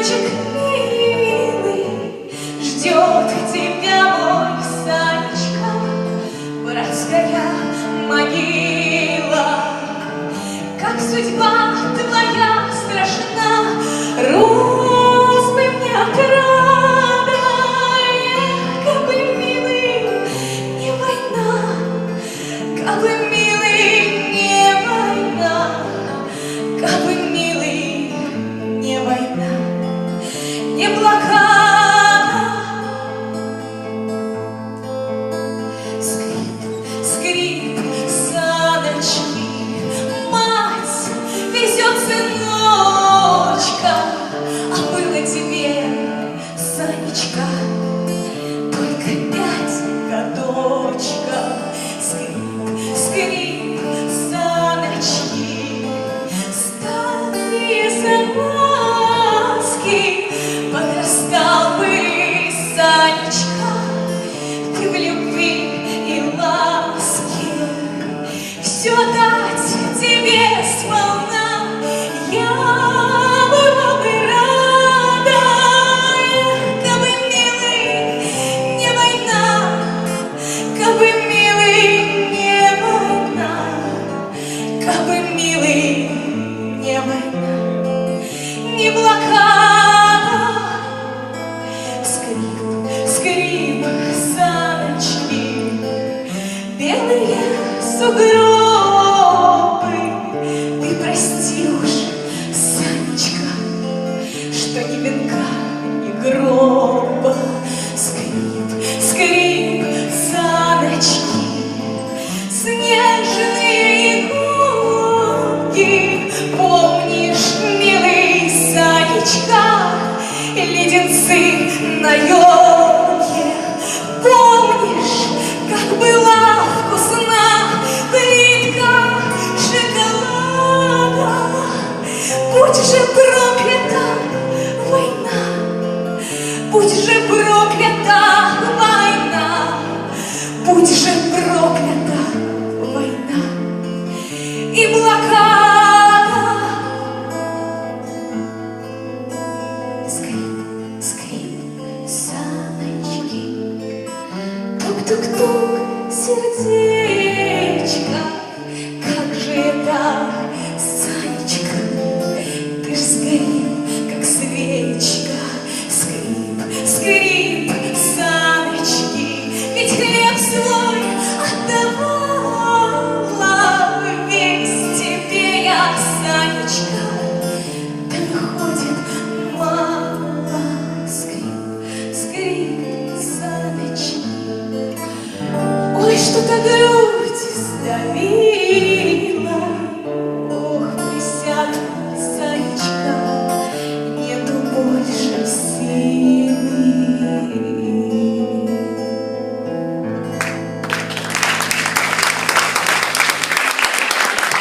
Сыночек милый, ждет тебя мой Санечка, братская могила. Как судьба твоя страшна, розы мне отрада. Как бы, милый, не война, как бы, милый, не война, как бы, милый, не война, не блокада. Скрип, скрип, саночки, мать везет сыночка, а было тебе, Санечка, только 5 годочка. Скрип, скрип, саночки, старые салазки, подрастал бы, Санечка, ты в любви и ласке. Все дать тебе сполна я была бы рада. Как бы, милый, не война, как бы, милый, не война, как бы, милый, не война, не блокада. Скрип, скрип, саночки, белые сугробы. Ты прости уж, Санечка, что ни венка, ни гроба. Скрип, скрип, саночки, снежные иголки. Помнишь, милый Санечка, леденцы на елке? Помнишь, как была вкусна плитка шоколада? Будь же проклята война, будь же проклята война, будь же проклята война и блокада. Скрип, скрип, саночки, тук-тук-тук, сердечко. Как же это, Санечка, ты ж сгорел, как свечка. Скрип, скрип, саночки, ведь хлеб свой отдавала весь тебе я, Санечка.